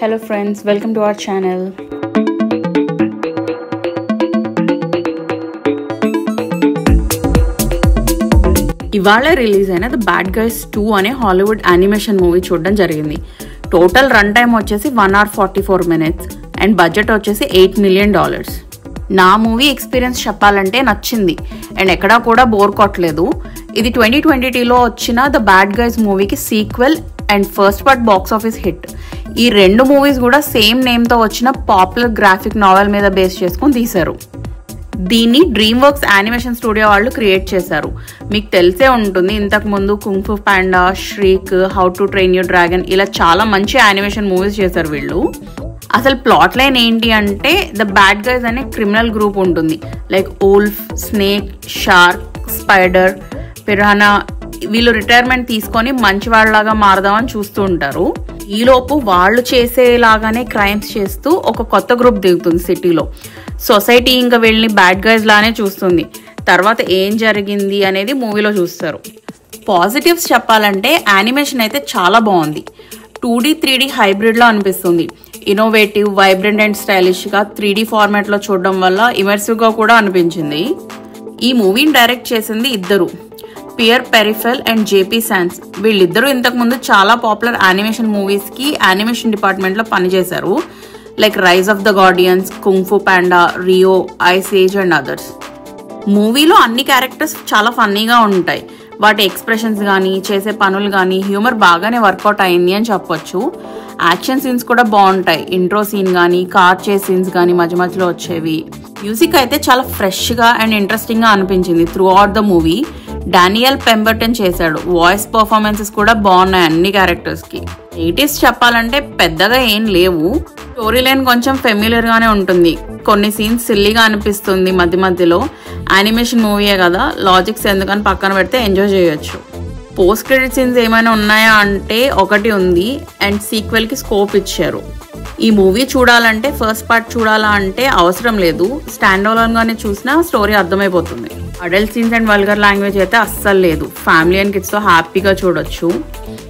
Hello friends, welcome to our channel. ఇవాళ release అయిన the bad guys 2 అనే Hollywood animation movie చూడడం జరిగింది. టోటల్ రన్ టైం వచ్చేసి 1 hour 44 minutes అండ్ బడ్జెట్ వచ్చేసి $8 million. నా మూవీ ఎక్స్పీరియన్స్ చెప్పాలంటే నచ్చింది అండ్ ఎక్కడా కూడా బోర్ కొట్టలేదు. ఇది 2022లో వచ్చిన ద బ్యాడ్ గైస్ మూవీకి sequel and first part box office hit. ఈ రెండు మూవీస్ కూడా సేమ్ నేమ్తో వచ్చిన పాపులర్ గ్రాఫిక్ నావెల్ మీద బేస్ చేసుకొని తీశారు. దీన్ని డ్రీమ్ వర్క్స్ యానిమేషన్ స్టూడియో వాళ్ళు క్రియేట్ చేశారు. మీకు తెలిసే ఉంటుంది, ఇంతకు ముందు కుంగ్ ఫు panda, Shrek, how to train your dragon ఇలా చాలా మంచి యానిమేషన్ మూవీస్ చేశారు వీళ్ళు. అసలు ప్లాట్ లైన్ ఏంటి అంటే ద బ్యాడ్ గైస్ అనే క్రిమినల్ గ్రూప్ ఉంటుంది. Like wolf, snake, shark, spider, piranha వీళ్ళు రిటైర్మెంట్ తీసుకొని మంచి వాళ్ళలాగా మారదామని చూస్తూ ఉంటారు. ఈలోపు వాళ్ళు చేసేలాగానే క్రైమ్స్ చేస్తూ ఒక కొత్త గ్రూప్ దిగుతుంది సిటీలో. సొసైటీ ఇంకా వీళ్ళని బ్యాడ్ గైస్ లానే చూస్తుంది. తర్వాత ఏం జరిగింది అనేది మూవీలో చూస్తారు. పాజిటివ్స్ చెప్పాలంటే యానిమేషన్ అయితే చాలా బాగుంది. 2D 3D హైబ్రిడ్లో అనిపిస్తుంది. ఇన్నోవేటివ్, వైబ్రెంట్ అండ్ స్టైలిష్గా 3D ఫార్మాట్లో చూడడం వల్ల ఇమర్సివ్గా కూడా అనిపించింది. ఈ మూవీని డైరెక్ట్ చేసింది ఇద్దరు, Pierre Perifel and JP Sans. వీళ్ళిద్దరూ ఇంతకుముందు చాలా పాపులర్ యానిమేషన్ మూవీస్కి యానిమేషన్ డిపార్ట్మెంట్లో పనిచేశారు. Like Rise of the Guardians, Kung ఫు Panda, Rio, Ice Age and others. మూవీలో అన్ని క్యారెక్టర్స్ చాలా ఫన్నీగా ఉంటాయి. వాటి ఎక్స్ప్రెషన్స్ కానీ, చేసే పనులు కానీ, హ్యూమర్ బాగానే వర్కౌట్ అయింది అని చెప్పొచ్చు. యాక్షన్ సీన్స్ కూడా బాగుంటాయి. ఇంట్రో సీన్ కానీ, కార్ చేస్ సీన్స్ కానీ మధ్య మధ్యలో వచ్చేవి. మ్యూజిక్ అయితే చాలా ఫ్రెష్గా అండ్ ఇంట్రెస్టింగ్గా అనిపించింది through out the movie. Daniel Pemberton చేశాడు. వాయిస్ పర్ఫార్మెన్సెస్ కూడా బాగున్నాయి అన్ని క్యారెక్టర్స్కి. నెగటివ్స్ చెప్పాలంటే పెద్దగా ఏం లేవు. స్టోరీ లైన్ కొంచెం ఫెమిలియర్ గానే ఉంటుంది. కొన్ని సీన్స్ సిల్లీగా అనిపిస్తుంది మధ్య మధ్యలో. యానిమేషన్ మూవీయే కదా, లాజిక్స్ ఎందుకని పక్కన పెడితే ఎంజాయ్ చేయొచ్చు. పోస్ట్ క్రెడిట్ సీన్స్ ఏమైనా ఉన్నాయా అంటే ఒకటి ఉంది అండ్ సీక్వెల్కి స్కోప్ ఇచ్చారు. ఈ మూవీ చూడాలంటే ఫస్ట్ పార్ట్ చూడాలా అంటే అవసరం లేదు. స్టాండ్ అలోన్ గానే చూసినా స్టోరీ అర్థమైపోతుంది. Adult scenes and vulgar language అయితే అస్సలు లేదు. ఫ్యామిలీ అండ్ కిడ్స్తో హ్యాపీగా చూడొచ్చు.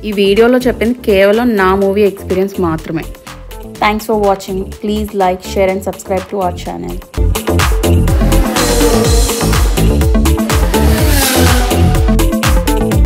ఈ వీడియోలో చెప్పింది కేవలం నా మూవీ ఎక్స్పీరియన్స్ మాత్రమే. Thanks for watching. Please like, share and subscribe to our channel.